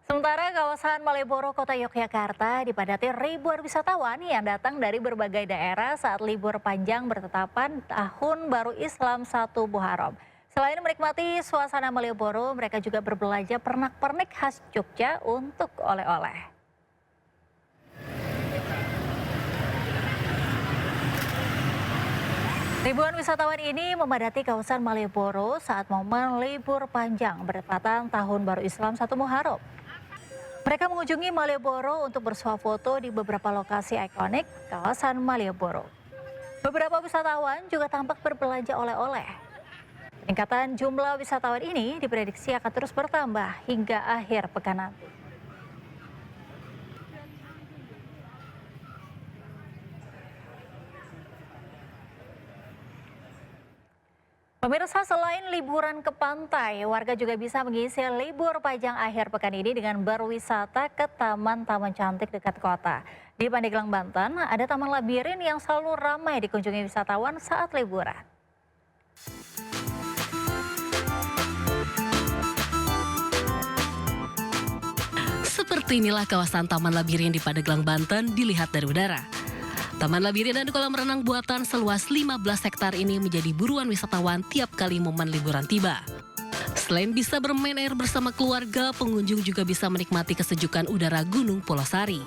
Sementara kawasan Malioboro, Kota Yogyakarta dipadati ribuan wisatawan yang datang dari berbagai daerah saat libur panjang bertetapan Tahun Baru Islam 1 Muharram. Selain menikmati suasana Malioboro, mereka juga berbelanja pernak-pernik khas Jogja untuk oleh-oleh. Ribuan wisatawan ini memadati kawasan Malioboro saat momen libur panjang bertepatan Tahun Baru Islam 1 Muharram. Mereka mengunjungi Malioboro untuk bersuah foto di beberapa lokasi ikonik kawasan Malioboro. Beberapa wisatawan juga tampak berbelanja oleh-oleh. Peningkatan jumlah wisatawan ini diprediksi akan terus bertambah hingga akhir pekan nanti. Pemirsa, selain liburan ke pantai, warga juga bisa mengisi libur panjang akhir pekan ini dengan berwisata ke taman-taman cantik dekat kota. Di Pandeglang, Banten, ada taman labirin yang selalu ramai dikunjungi wisatawan saat liburan. Seperti inilah kawasan Taman Labirin di Pandeglang, Banten dilihat dari udara. Taman labirin dan kolam renang buatan seluas 15 hektar ini menjadi buruan wisatawan tiap kali momen liburan tiba. Selain bisa bermain air bersama keluarga, pengunjung juga bisa menikmati kesejukan udara Gunung Polosari.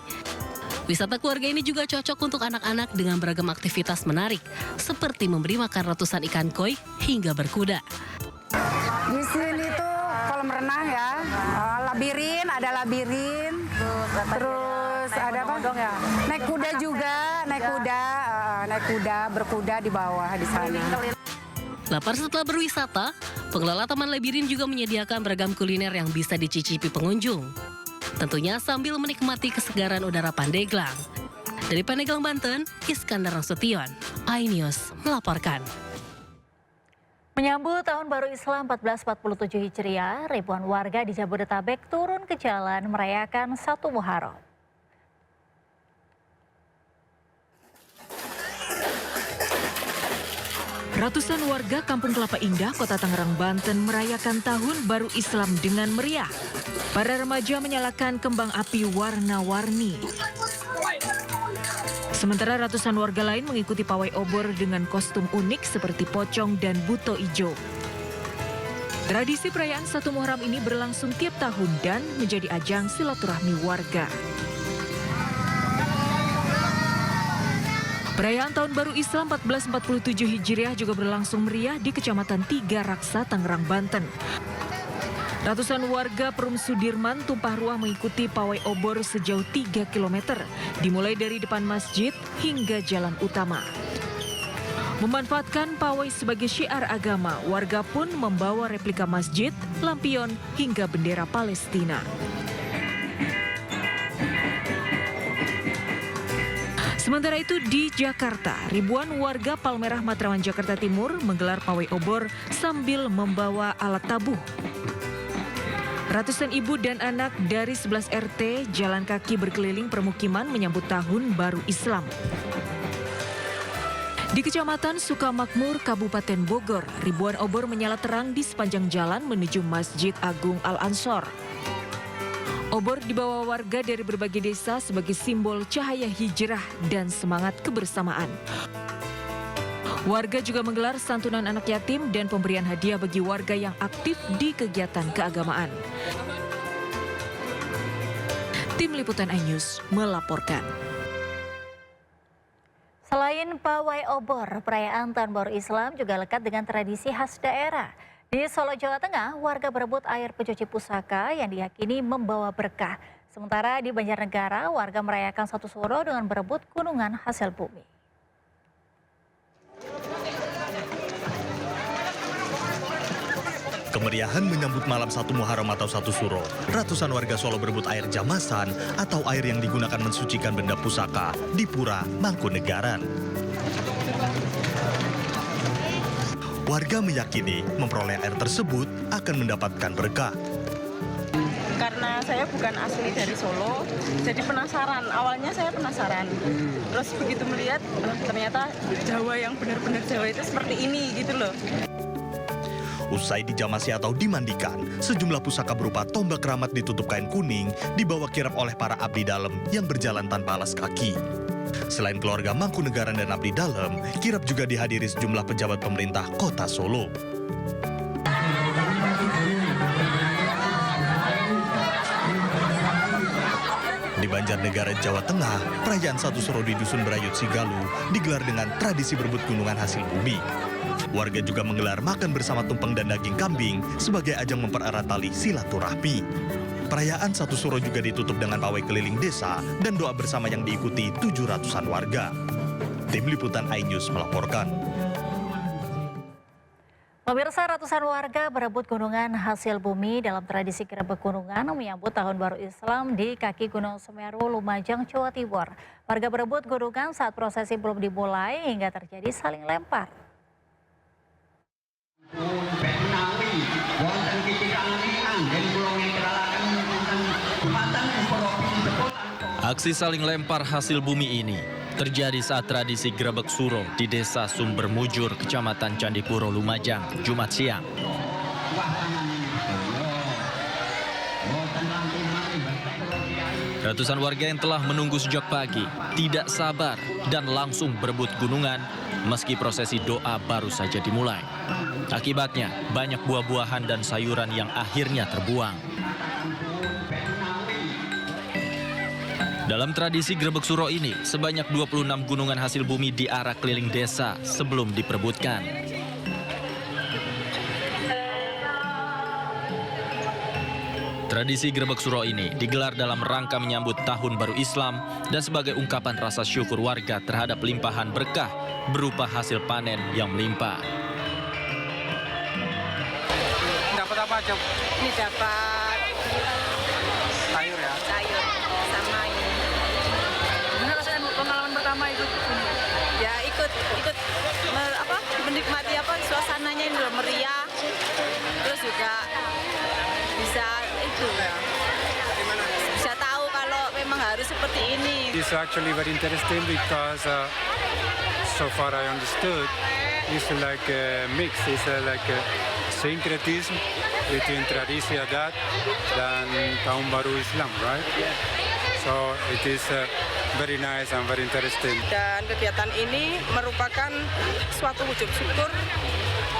Wisata keluarga ini juga cocok untuk anak-anak dengan beragam aktivitas menarik, seperti memberi makan ratusan ikan koi hingga berkuda. Di sini tuh kolam renang ya, ada labirin, terus ada apa? Ya? Naik kuda juga, naik kuda, berkuda di bawah di sana. Lapar setelah berwisata, pengelola Taman Labirin juga menyediakan beragam kuliner yang bisa dicicipi pengunjung. Tentunya sambil menikmati kesegaran udara Pandeglang. Dari Pandeglang, Banten, Iskandar Nasution, iNews melaporkan. Menyambut Tahun Baru Islam 1447 Hijriah, ribuan warga di Jabodetabek turun ke jalan merayakan 1 Muharram. Ratusan warga Kampung Kelapa Indah, Kota Tangerang, Banten merayakan Tahun Baru Islam dengan meriah. Para remaja menyalakan kembang api warna-warni. Sementara ratusan warga lain mengikuti pawai obor dengan kostum unik seperti pocong dan buto ijo. Tradisi perayaan 1 Muharram ini berlangsung tiap tahun dan menjadi ajang silaturahmi warga. Perayaan Tahun Baru Islam 1447 Hijriah juga berlangsung meriah di Kecamatan Tiga Raksa, Tangerang, Banten. Ratusan warga Perum Sudirman tumpah ruah mengikuti pawai obor sejauh 3 km, dimulai dari depan masjid hingga jalan utama. Memanfaatkan pawai sebagai syiar agama, warga pun membawa replika masjid, lampion, hingga bendera Palestina. Sementara itu di Jakarta, ribuan warga Palmerah Matraman, Jakarta Timur menggelar pawai obor sambil membawa alat tabuh. Ratusan ibu dan anak dari 11 RT jalan kaki berkeliling permukiman menyambut Tahun Baru Islam. Di Kecamatan Sukamakmur, Kabupaten Bogor, ribuan obor menyala terang di sepanjang jalan menuju Masjid Agung Al-Ansor. Obor dibawa warga dari berbagai desa sebagai simbol cahaya hijrah dan semangat kebersamaan. Warga juga menggelar santunan anak yatim dan pemberian hadiah bagi warga yang aktif di kegiatan keagamaan. Tim Liputan iNews melaporkan. Selain pawai obor, perayaan Tahun Baru Islam juga lekat dengan tradisi khas daerah. Di Solo, Jawa Tengah, warga berebut air pencuci pusaka yang diyakini membawa berkah. Sementara di Banjarnegara, warga merayakan 1 Suro dengan berebut gunungan hasil bumi. Kemeriahan menyambut malam 1 Muharram atau 1 Suro. Ratusan warga Solo berebut air jamasan atau air yang digunakan mensucikan benda pusaka di Pura Mangkunegaran. Warga meyakini memperoleh air tersebut akan mendapatkan berkah. Karena saya bukan asli dari Solo, jadi penasaran. Awalnya saya penasaran. Terus begitu melihat, ternyata Jawa yang benar-benar Jawa itu seperti ini gitu loh. Usai dijamasi atau dimandikan, sejumlah pusaka berupa tombak keramat ditutup kain kuning dibawa kirap oleh para abdi dalem yang berjalan tanpa alas kaki. Selain keluarga Mangkunegaran dan abdi dalem, kirap juga dihadiri sejumlah pejabat pemerintah Kota Solo. Di Banjarnegara, Jawa Tengah, perayaan Satu Suro di Dusun Berayut Sigalu digelar dengan tradisi berebut gunungan hasil bumi. Warga juga menggelar makan bersama tumpeng dan daging kambing sebagai ajang mempererat tali silaturahmi. Perayaan Satu Suro juga ditutup dengan pawai keliling desa dan doa bersama yang diikuti 700-an warga. Tim Liputan iNews melaporkan. Pemirsa, ratusan warga berebut gunungan hasil bumi dalam tradisi gerebek gunungan menyambut Tahun Baru Islam di kaki Gunung Semeru, Lumajang, Jawa Timur. Warga berebut gunungan saat prosesi belum dimulai hingga terjadi saling lempar. Aksi saling lempar hasil bumi ini terjadi saat tradisi Grebek Suro di Desa Sumber Mujur, Kecamatan Candipuro, Lumajang, Jumat siang. Ratusan warga yang telah menunggu sejak pagi tidak sabar dan langsung berebut gunungan meski prosesi doa baru saja dimulai. Akibatnya, banyak buah-buahan dan sayuran yang akhirnya terbuang. Dalam tradisi Grebek Suro ini, sebanyak 26 gunungan hasil bumi diarak keliling desa sebelum diperebutkan. Tradisi Grebek Suro ini digelar dalam rangka menyambut Tahun Baru Islam dan sebagai ungkapan rasa syukur warga terhadap limpahan berkah berupa hasil panen yang melimpah. Dapat apa aja? Ini dapat Sayur ya? sayur sama ini. Gimana rasanya pengalaman pertama ikut ini? Ya ikut menikmati suasananya yang udah meriah. Terus juga bisa bisa tahu kalau memang harus seperti ini. It's actually very interesting because so far I understood it's like a mix, it's like a syncretism between tradisi adat dan Tahun Baru Islam, right? So it is very nice and very interesting. Dan kegiatan ini merupakan suatu wujud syukur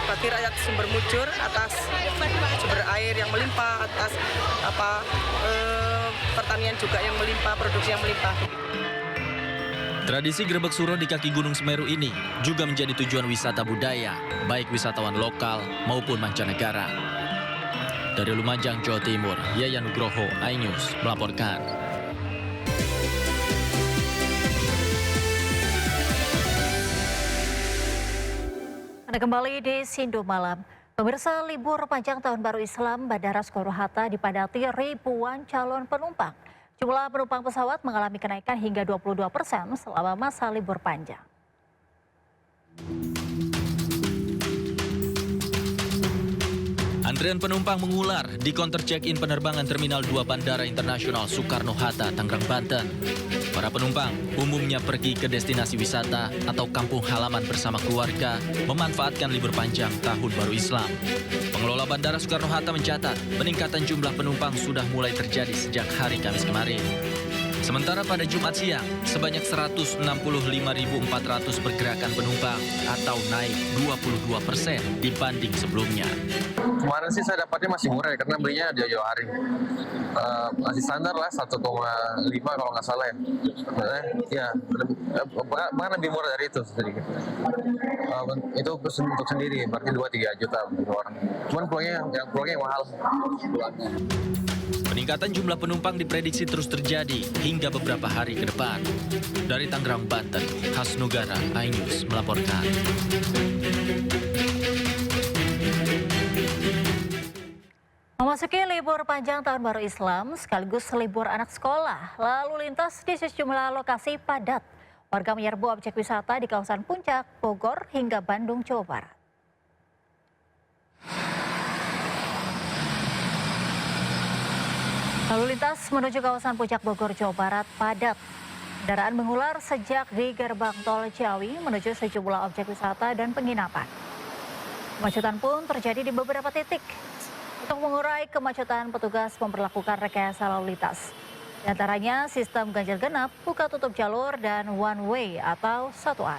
bagi rakyat Sumber Mujur atas sumber air yang melimpah, atas pertanian juga yang melimpah, produksi yang melimpah. Tradisi Grebek Suro di kaki Gunung Semeru ini juga menjadi tujuan wisata budaya, baik wisatawan lokal maupun mancanegara. Dari Lumajang, Jawa Timur, Yayan Nugroho, iNews melaporkan. Anda kembali di Sindo Malam. Pemirsa, libur panjang Tahun Baru Islam Bandara Soekarno-Hatta dipadati ribuan calon penumpang. Jumlah penumpang pesawat mengalami kenaikan hingga 22% selama masa libur panjang. Antrian penumpang mengular di counter check-in penerbangan Terminal 2 Bandara Internasional Soekarno-Hatta, Tangerang, Banten. Para penumpang umumnya pergi ke destinasi wisata atau kampung halaman bersama keluarga, memanfaatkan libur panjang Tahun Baru Islam. Pengelola Bandara Soekarno-Hatta mencatat peningkatan jumlah penumpang sudah mulai terjadi sejak hari Kamis kemarin. Sementara pada Jumat siang, sebanyak 165.400 pergerakan penumpang atau naik 22% dibanding sebelumnya. Kemarin sih saya dapatnya masih murah ya, karena belinya jauh-jauh hari. Masih standar lah, 1,5 kalau nggak salah ya. Ya, bahkan lebih murah dari itu sedikit. Itu untuk sendiri, berarti 2-3 juta untuk orang. Cuman pulangnya yang mahal. Peningkatan jumlah penumpang diprediksi terus terjadi hingga beberapa hari ke depan. Dari Tangerang, Banten, Hasnugara, iNews melaporkan. Memasuki libur panjang Tahun Baru Islam sekaligus libur anak sekolah, lalu lintas di sejumlah lokasi padat. Warga menyerbu objek wisata di kawasan Puncak, Bogor hingga Bandung, Jawa Barat. Lalu lintas menuju kawasan Puncak Bogor, Jawa Barat padat. Kendaraan mengular sejak di gerbang tol Ciawi menuju sejumlah objek wisata dan penginapan. Kemacetan pun terjadi di beberapa titik. Untuk mengurai kemacetan, petugas memperlakukan rekayasa lalu lintas. Di antaranya sistem ganjil genap, buka tutup jalur, dan one way atau satu arah.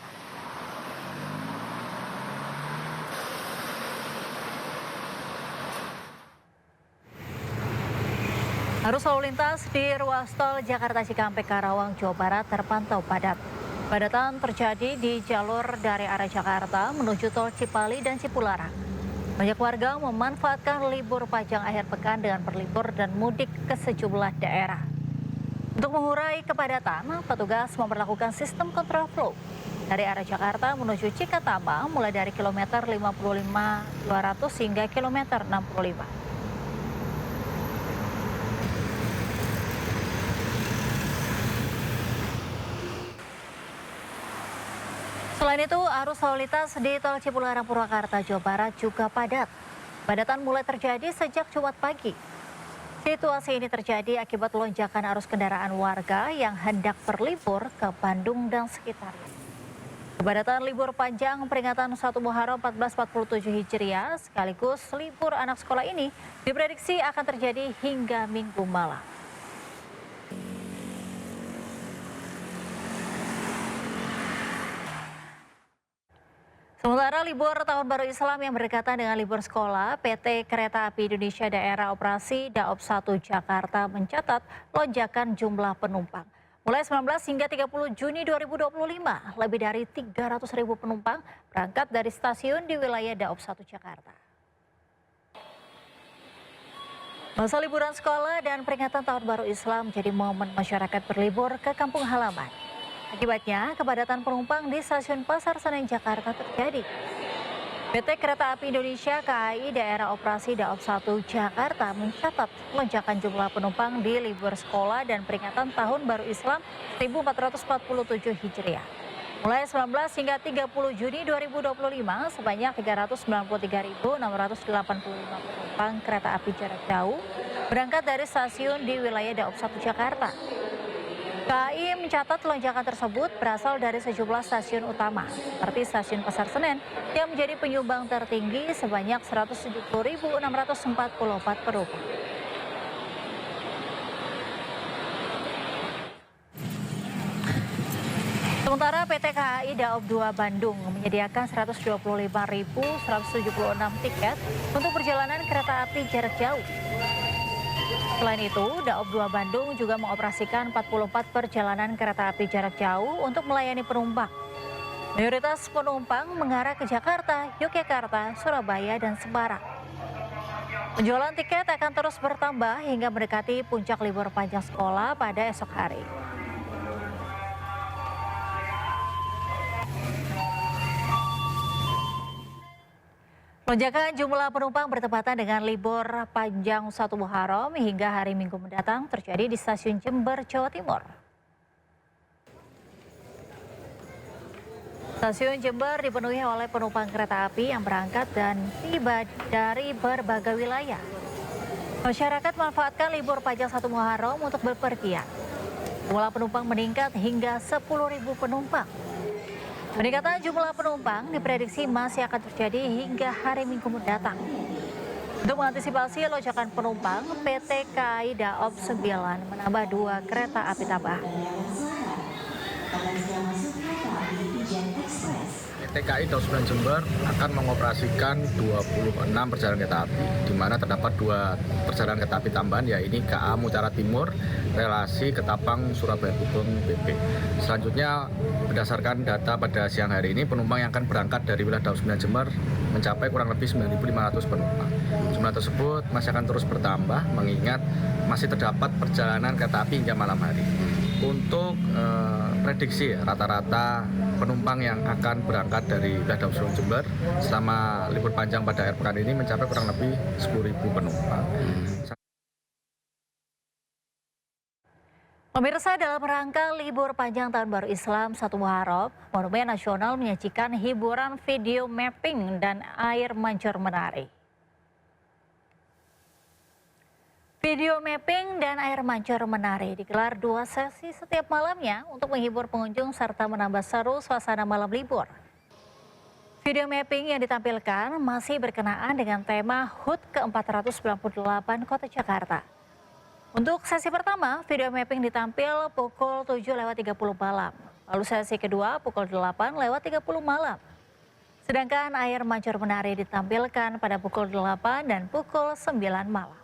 Arus lalu lintas di ruas tol Jakarta Cikampek Karawang, Jawa Barat terpantau padat. Padatan terjadi di jalur dari arah Jakarta menuju tol Cipali dan Cipularang. Banyak warga memanfaatkan libur panjang akhir pekan dengan berlibur dan mudik ke sejumlah daerah. Untuk mengurai kepadatan, petugas memperlakukan sistem kontraflow dari arah Jakarta menuju Cikatama mulai dari kilometer 55.200 hingga kilometer 65. Selain itu, arus lalu lintas di tol Cipularang Purwakarta, Jawa Barat juga padat. Padatan mulai terjadi sejak Jumat pagi. Situasi ini terjadi akibat lonjakan arus kendaraan warga yang hendak berlibur ke Bandung dan sekitarnya. Kepadatan libur panjang peringatan 1 Muharram 1447 Hijriah sekaligus libur anak sekolah ini diprediksi akan terjadi hingga Minggu malam. Sementara libur Tahun Baru Islam yang berdekatan dengan libur sekolah, PT Kereta Api Indonesia Daerah Operasi Daob 1 Jakarta mencatat lonjakan jumlah penumpang. Mulai 19 hingga 30 Juni 2025, lebih dari 300.000 penumpang berangkat dari stasiun di wilayah Daob 1 Jakarta. Masa liburan sekolah dan peringatan Tahun Baru Islam menjadi momen masyarakat berlibur ke kampung halaman. Akibatnya, kepadatan penumpang di stasiun Pasar Senen Jakarta terjadi. PT Kereta Api Indonesia KAI Daerah Operasi Daob 1 Jakarta mencatat lonjakan jumlah penumpang di libur sekolah dan peringatan Tahun Baru Islam 1447 Hijriah. Mulai 19 hingga 30 Juni 2025, sebanyak 393.685 penumpang kereta api jarak jauh berangkat dari stasiun di wilayah Daob 1 Jakarta. KAI mencatat lonjakan tersebut berasal dari sejumlah stasiun utama, seperti stasiun Pasar Senen yang menjadi penyumbang tertinggi sebanyak 170.644 penumpang. Sementara PT KAI Daob 2 Bandung menyediakan 125.176 tiket untuk perjalanan kereta api jarak jauh. Selain itu, Daob 2 Bandung juga mengoperasikan 44 perjalanan kereta api jarak jauh untuk melayani penumpang. Mayoritas penumpang mengarah ke Jakarta, Yogyakarta, Surabaya, dan Semarang. Penjualan tiket akan terus bertambah hingga mendekati puncak libur panjang sekolah pada esok hari. Lonjakan jumlah penumpang bertepatan dengan libur panjang 1 Muharram hingga hari Minggu mendatang terjadi di stasiun Jember, Jawa Timur. Stasiun Jember dipenuhi oleh penumpang kereta api yang berangkat dan tiba dari berbagai wilayah. Masyarakat manfaatkan libur panjang 1 Muharram untuk bepergian. Jumlah penumpang meningkat hingga 10.000 penumpang. Peningkatan jumlah penumpang diprediksi masih akan terjadi hingga hari Minggu mendatang. Untuk mengantisipasi lonjakan penumpang, PT KAI Daob 9 menambah 2 kereta api tambahan. PT KAI Daob 9 Jember akan mengoperasikan 26 perjalanan kereta api, di mana terdapat 2 perjalanan kereta api tambahan, yaitu KA Mutiara Timur, relasi Ketapang, Surabaya Gubeng, BP. Selanjutnya, berdasarkan data pada siang hari ini, penumpang yang akan berangkat dari wilayah Daob 9 Jember mencapai kurang lebih 9.500 penumpang. Jumlah tersebut masih akan terus bertambah, mengingat masih terdapat perjalanan kereta api hingga malam hari. Untuk prediksi rata-rata penumpang yang akan berangkat dari wilayah Daob 9 Jember selama libur panjang pada akhir pekan ini mencapai kurang lebih 10.000 penumpang. Pemirsa, dalam rangka libur panjang Tahun Baru Islam 1 Muharram, Monumen Nasional menyajikan hiburan video mapping dan air mancur menari. Video mapping dan air mancur menari digelar 2 sesi setiap malamnya untuk menghibur pengunjung serta menambah seru suasana malam libur. Video mapping yang ditampilkan masih berkenaan dengan tema HUT ke-498 Kota Jakarta. Untuk sesi pertama, video mapping ditampil pukul 7.30 malam. Lalu sesi kedua pukul 8.30 malam. Sedangkan air mancur menari ditampilkan pada pukul 8 dan pukul 9 malam.